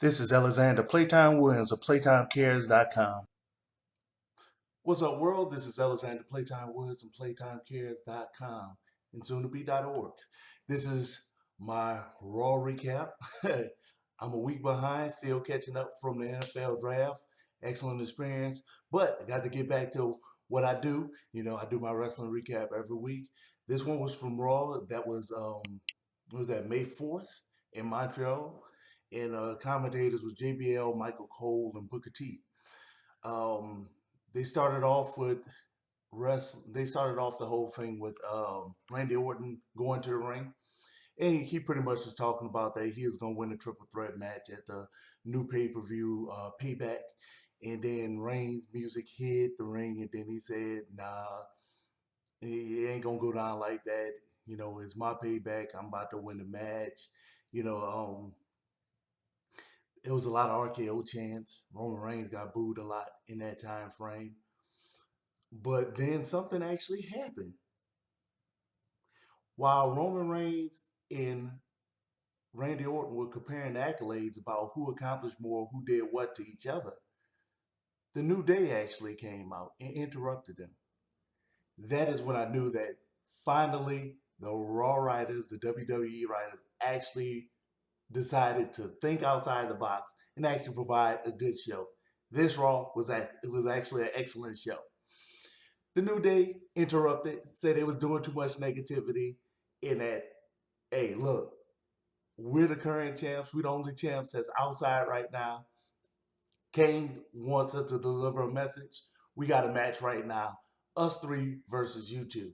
This is Alexander Playtime Williams of PlayTimeCares.com. What's up, world? This is Alexander Playtime Williams from PlayTimeCares.com and soon-to-be.org. This is my Raw recap. I'm a week behind, still catching up from the NFL draft. Excellent experience, but I got to get back to what I do. I do my wrestling recap every week. This one was from Raw. That was May 4th in Montreal, and commentators was JBL, Michael Cole, and Booker T. Um, they started off with They started off the whole thing with Randy Orton going to the ring, and he pretty much was talking about that he was going to win the triple threat match at the new pay-per-view Payback. And then Reigns' music hit the ring, and then he said, "Nah, it ain't gonna go down like that. It's my payback. I'm about to win the match." You know, um, it was a lot of RKO chants. Roman Reigns got booed a lot in that time frame. But then something actually happened. While Roman Reigns and Randy Orton were comparing accolades about who accomplished more, who did what to each other, the New Day actually came out and interrupted them. That is when I knew that finally the Raw writers, the WWE writers, actually decided to think outside the box and actually provide a good show. This Raw was actually an excellent show. The New Day interrupted, said it was doing too much negativity, in that, hey, look, we're the current champs. We're the only champs that's outside right now. Kane wants us to deliver a message. We got a match right now. Us three versus you two.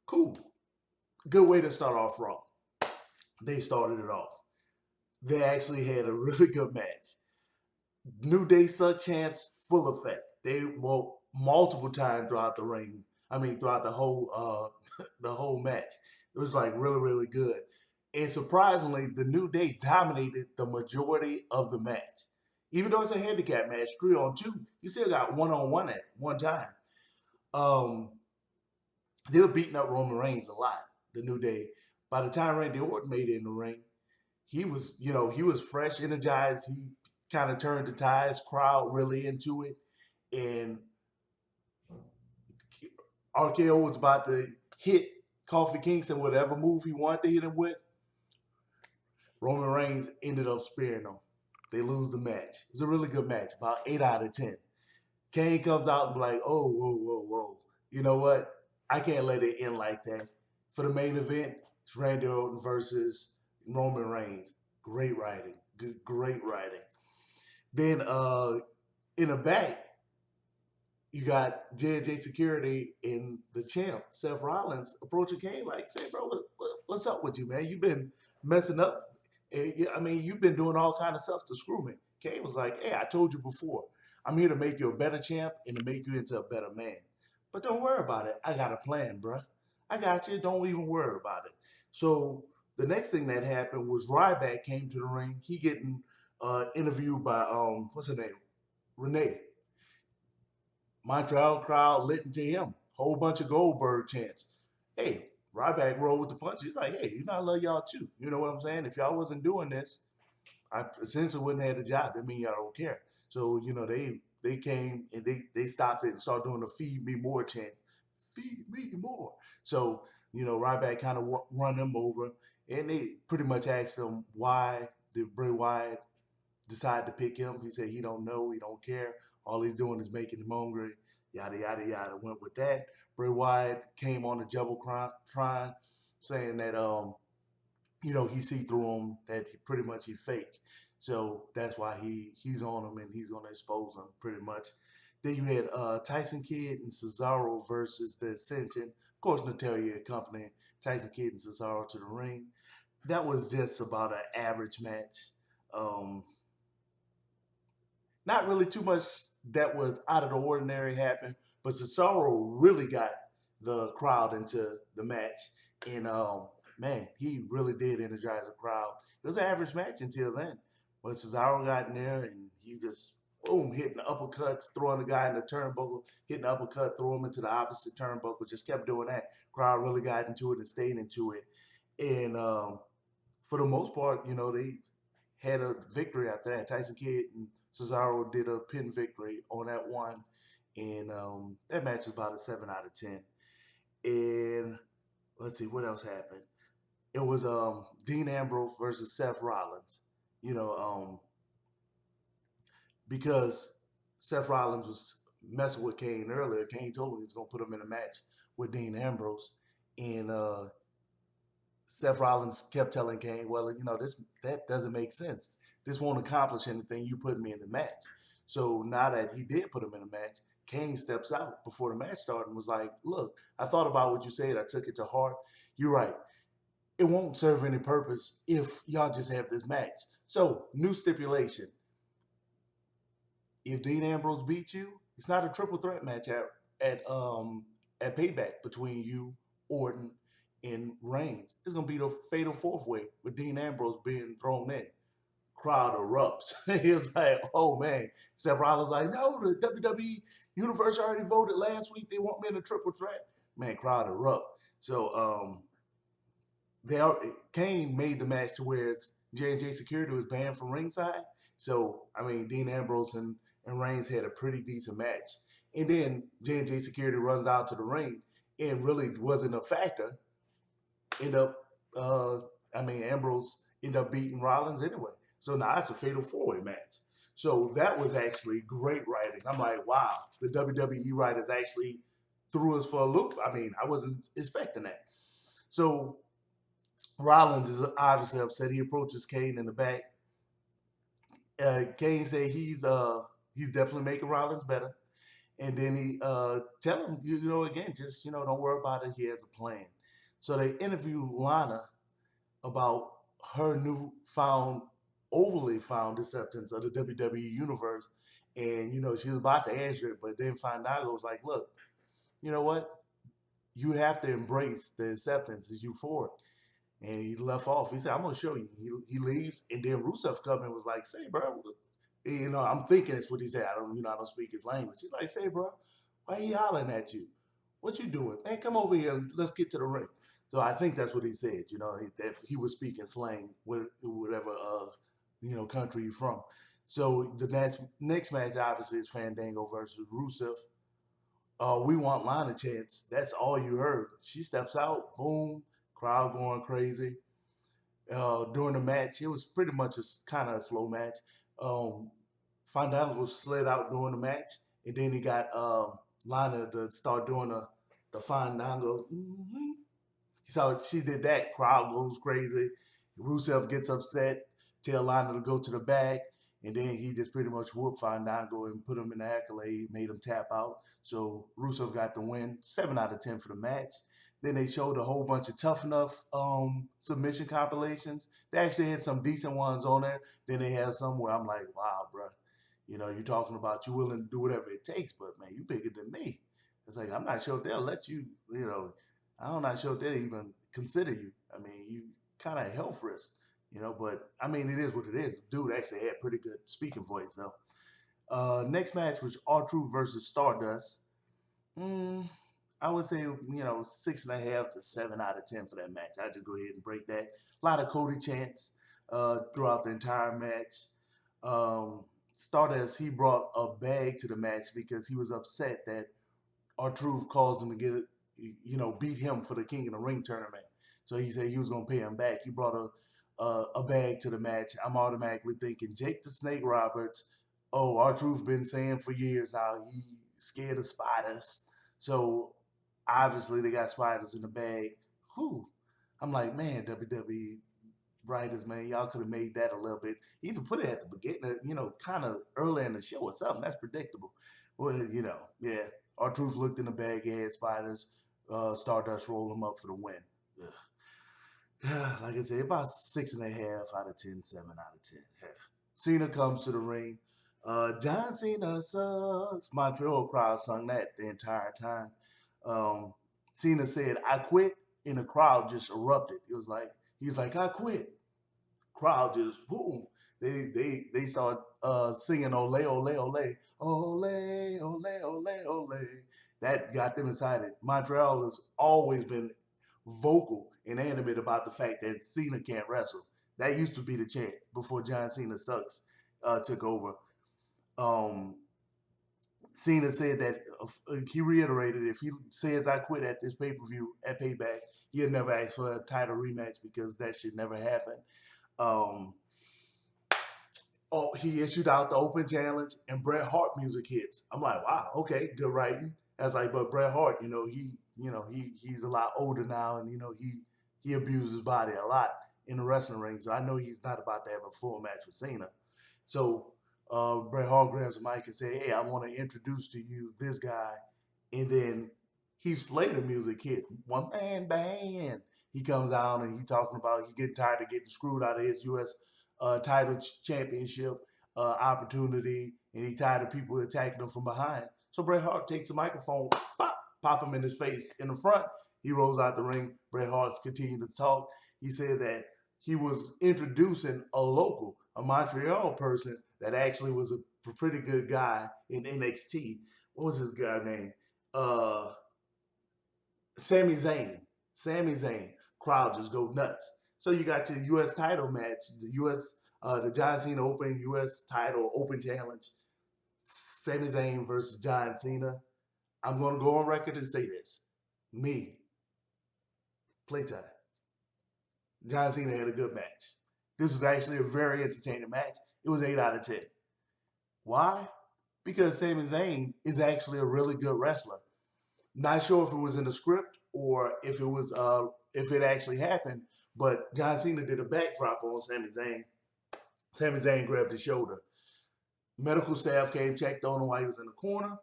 Cool. Good way to start off Raw. They started it off. They actually had a really good match. New Day suck chants full effect. They multiple times throughout the ring. I mean, throughout the whole the whole match. It was like really, really good. And surprisingly, the New Day dominated the majority of the match. Even though it's a handicap match, 3-on-2, you still got 1-on-1 at one time. Um, they were beating up Roman Reigns a lot, the New Day. By the time Randy Orton made it in the ring, he was fresh, energized. He kind of turned the tides, crowd really into it. And RKO was about to hit Kofi Kingston, whatever move he wanted to hit him with. Roman Reigns ended up spearing him. They lose the match. It was a really good match, about 8 out of 10. Kane comes out and be like, oh, whoa, whoa, whoa. You know what? I can't let it end like that. For the main event, it's Randy Orton versus Roman Reigns. Great writing. Great writing. Then in the back, you got J&J Security and the champ, Seth Rollins, approaching Kane like, say, bro, what's up with you, man? You've been messing up. I mean, you've been doing all kind of stuff to screw me. Kane was like, hey, I told you before, I'm here to make you a better champ and to make you into a better man. But don't worry about it. I got a plan, bruh. I got you. Don't even worry about it. So the next thing that happened was Ryback came to the ring. He getting interviewed by, what's her name? Renee. Montreal crowd lit into him. Whole bunch of Goldberg chants. Hey, Ryback rolled with the punch. He's like, hey, I love y'all too. You know what I'm saying? If y'all wasn't doing this, I essentially wouldn't have had a job. That mean y'all don't care. So, they came and they stopped it and started doing the feed me more chant. Feed me more. So, Ryback kind of run them over. And they pretty much asked him why did Bray Wyatt decide to pick him. He said he don't know, he don't care. All he's doing is making him hungry. Yada yada yada. Went with that. Bray Wyatt came on the Jumbotron, saying that he see through him, that he fake. So that's why he's on him and he's gonna expose him pretty much. Then you had Tyson Kidd and Cesaro versus the Ascension. Of course, Natalia accompanying Tyson Kidd and Cesaro to the ring. That was just about an average match. Um, Not really too much that was out of the ordinary happened, but Cesaro really got the crowd into the match. And man, he really did energize the crowd. It was an average match until then. But Cesaro got in there and he just boom, hitting the uppercuts, throwing the guy in the turnbuckle, hitting the uppercut, throw him into the opposite turnbuckle, just kept doing that. Crowd really got into it and stayed into it. And for the most part, they had a victory after that. Tyson Kidd and Cesaro did a pin victory on that one, and that match was about a 7 out of 10. And let's see what else happened. It was Dean Ambrose versus Seth Rollins. You know, because Seth Rollins was messing with Kane earlier. Kane told him he was going to put him in a match with Dean Ambrose, and Seth Rollins kept telling Kane, "Well, that doesn't make sense. This won't accomplish anything. You put me in the match." So now that he did put him in a match, Kane steps out before the match started and was like, "Look, I thought about what you said. I took it to heart. You're right. It won't serve any purpose if y'all just have this match." So, new stipulation: if Dean Ambrose beats you, it's not a triple threat match at Payback between you, Orton, and Reigns. It's gonna be the fatal fourth way with Dean Ambrose being thrown in. Crowd erupts. He was like, "Oh man!" Seth Rollins was like, "No, the WWE Universe already voted last week. They want me in a triple threat." Man, crowd erupt. So Kane made the match to where J&J Security was banned from ringside. So I mean, Dean Ambrose and Reigns had a pretty decent match. And then J&J Security runs out to the ring and really wasn't a factor. End up, Ambrose ended up beating Rollins anyway. So now it's a fatal four-way match. So that was actually great writing. I'm like, wow, the WWE writers actually threw us for a loop. I mean, I wasn't expecting that. So Rollins is obviously upset. He approaches Kane in the back. Kane said he's definitely making Rollins better. And then he tell him, again, just don't worry about it. He has a plan. So they interview Lana about her overly found acceptance of the WWE universe, and she was about to answer it, but then Fandango was like, "Look, you know what? You have to embrace the acceptance. It's euphoric." And he left off. He said, "I'm gonna show you." He leaves, and then Rusev come and was like, "Say, bro." I'm thinking it's what he said. I don't speak his language. He's like, "Say, bro, why he hollering at you? What you doing? Man, come over here and let's get to the ring." So I think that's what he said. That he was speaking slang, whatever country you're from. So the next match, obviously, is Fandango versus Rusev. We want Lana chants. That's all you heard. She steps out, boom, crowd going crazy. During the match, it was pretty much kind of a slow match. Fandango slid out during the match, and then he got Lana to start doing the Fandango. Mm-hmm. So she did that. Crowd goes crazy. Rusev gets upset, tell Lana to go to the back, and then he just pretty much whooped Fandango and put him in the accolade, made him tap out. So Rusev got the win, 7 out of 10 for the match. Then they showed a whole bunch of Tough Enough submission compilations. They actually had some decent ones on there. Then they had some where I'm like, wow, bro, you're talking about you willing to do whatever it takes, but man, you bigger than me. It's like, I'm not sure if they'll let you, I'm not sure if they'll even consider you. I mean, you kind of health risk, but I mean, it is what it is. Dude actually had pretty good speaking voice, though. Next match was R-Truth versus Stardust. I would say, 6.5 to 7 out of 10 for that match. I just go ahead and break that. A lot of Cody chants throughout the entire match. Stardust, he brought a bag to the match because he was upset that R-Truth caused him to beat him for the King of the Ring tournament. So he said he was going to pay him back. He brought a bag to the match. I'm automatically thinking Jake the Snake Roberts. Oh, R-Truth been saying for years now he's scared of spiders. So obviously they got spiders in the bag. Whew. I'm like, man, WWE writers, man, y'all could have made that a little bit. Either put it at the beginning, kind of early in the show or something. That's predictable. Well, yeah. R-Truth looked in the bag, he had spiders. Stardust rolled him up for the win. Like I said, about 6.5 out of 10, 7 out of 10. Cena comes to the ring. John Cena sucks. Montreal crowd sung that the entire time. Cena said, "I quit," and the crowd just erupted. He's like, "I quit." Crowd just boom. They start singing ole ole ole ole ole ole ole. That got them excited. Montreal has always been vocal and animated about the fact that Cena can't wrestle. That used to be the chant before John Cena sucks took over. Um, Cena said that he reiterated if he says I quit at this pay per view at Payback, he'll never ask for a title rematch because that should never happen. Um, he issued out the open challenge and Bret Hart music hits. I'm like, wow, okay, good writing. I was like, but Bret Hart, he's a lot older now, and he abuses his body a lot in the wrestling ring. So I know he's not about to have a full match with Cena. So Bret Hart grabs the mic and say, "Hey, I want to introduce to you this guy," and then Heath Slater music hit. One man band. He comes down and he talking about he getting tired of getting screwed out of his U.S. Title championship opportunity, and he tired of people attacking him from behind. So Bret Hart takes the microphone, pop him in his face in the front. He rolls out the ring. Bret Hart continued to talk. He said that he was introducing a local, a Montreal person that actually was a pretty good guy in NXT. What was his guy name? Sami Zayn. Sami Zayn. Crowd just go nuts. So you got your U.S. title match, the John Cena Open U.S. title Open Challenge. Sami Zayn versus John Cena. I'm going to go on record and say this. Me, PlayTime. John Cena had a good match. This was actually a very entertaining match. It was 8 out of 10. Why? Because Sami Zayn is actually a really good wrestler. Not sure if it was in the script or if it actually happened, but John Cena did a backdrop on Sami Zayn. Sami Zayn grabbed his shoulder. Medical staff came, checked on him while he was in the corner.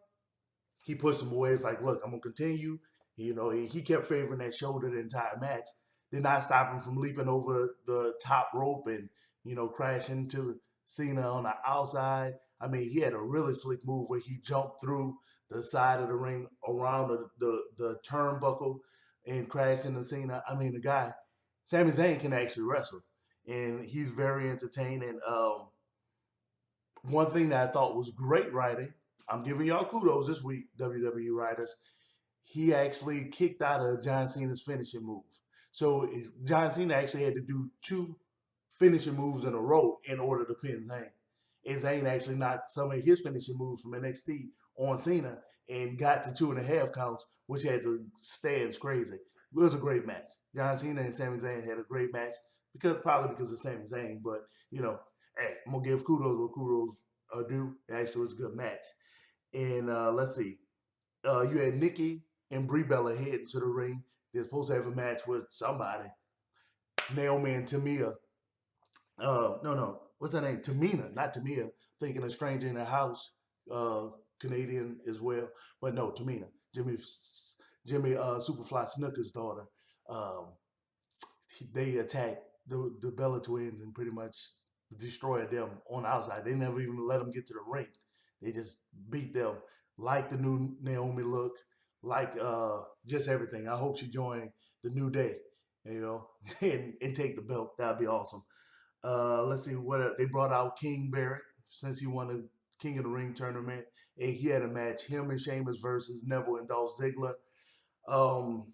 He pushed him away. He's like, look, I'm gonna continue. He kept favoring that shoulder the entire match. Did not stop him from leaping over the top rope and crashing into Cena on the outside. I mean, he had a really slick move where he jumped through the side of the ring around the turnbuckle and crashed into Cena. I mean, the guy, Sami Zayn, can actually wrestle, and he's very entertaining. One thing that I thought was great writing, I'm giving y'all kudos this week, WWE writers. He actually kicked out of John Cena's finishing move. So John Cena actually had to do 2 finishing moves in a row in order to pin Zayn. And Zayn actually knocked some of his finishing moves from NXT on Cena and got to 2.5 counts, which had the stands crazy. It was a great match. John Cena and Sami Zayn had a great match probably because of Sami Zayn, but hey, I'm gonna give kudos where kudos are due. It actually was a good match. And let's see, you had Nikki and Brie Bella heading to the ring. They're supposed to have a match with somebody, Naomi and Tamia. No, what's her name? Tamina, not Tamia. Thinking a stranger in the house, Canadian as well, but no, Tamina. Jimmy Superfly Snooker's daughter. Um, they attacked the Bella twins and pretty much destroyed them on the outside. They never even let them get to the ring. They just beat them. Like the new Naomi look, like just everything. I hope she joined the New Day, and take the belt. That'd be awesome. Let's see what they brought out King Barrett since he won the King of the Ring tournament, and he had a match. Him and Sheamus versus Neville and Dolph Ziggler. Um,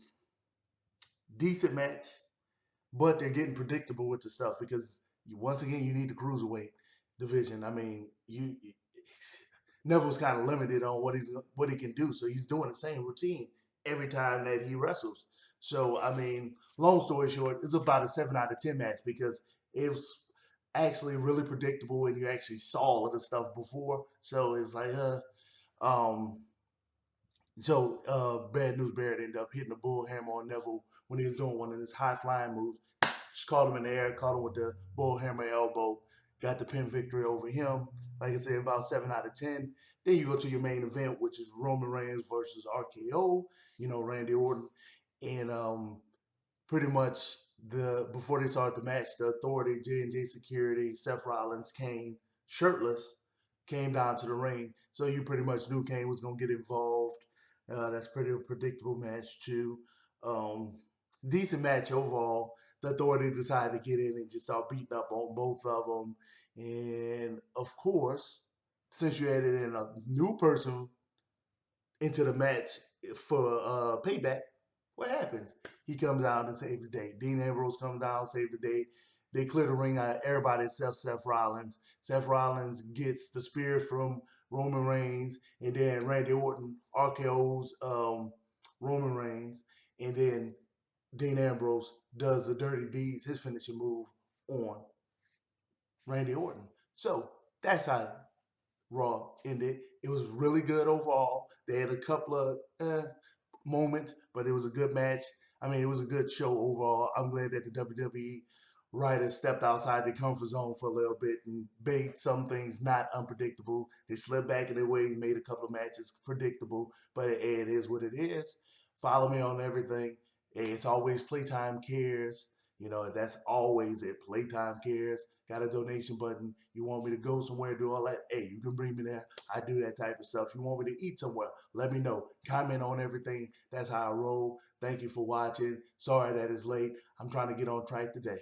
Decent match, but they're getting predictable with the stuff because once again you need the cruiserweight division. I mean, Neville's kind of limited on what he can do, so he's doing the same routine every time that he wrestles. So I mean, long story short, it's about a 7 out of 10 match because it was actually really predictable and you actually saw all of the stuff before. So it's like, um, Bad News Barrett ended up hitting the bull hammer on Neville when he was doing one of his high flying moves. Just caught him in the air, caught him with the bull hammer elbow, got the pin victory over him. Like I said, about 7 out of 10. Then you go to your main event, which is Roman Reigns versus RKO, Randy Orton. And pretty much before they started the match, the Authority, J&J Security, Seth Rollins, Kane, shirtless, came down to the ring. So you pretty much knew Kane was going to get involved. That's pretty predictable match too. Decent match overall. The Authority decided to get in and just start beating up on both of them. And of course, since you added in a new person into the match for Payback, what happens? He comes out and saves the day. Dean Ambrose comes down, saves the day. They clear the ring out. Everybody except Seth Rollins. Seth Rollins gets the spear from Roman Reigns, and then Randy Orton RKO's Roman Reigns, and then Dean Ambrose does the dirty deeds, his finishing move on Randy Orton. So that's how Raw ended. It was really good overall. They had a couple of moments, but it was a good match. I mean, it was a good show overall. I'm glad that the WWE writers stepped outside their comfort zone for a little bit and made some things not unpredictable. They slipped back in their ways, made a couple of matches predictable, but it is what it is. Follow me on everything. It's always Playtime Cares. You know, that's always it. Playtime Cares. Got a donation button. You want me to go somewhere, do all that? Hey, you can bring me there. I do that type of stuff. You want me to eat somewhere? Let me know. Comment on everything. That's how I roll. Thank you for watching. Sorry that it's late. I'm trying to get on track today.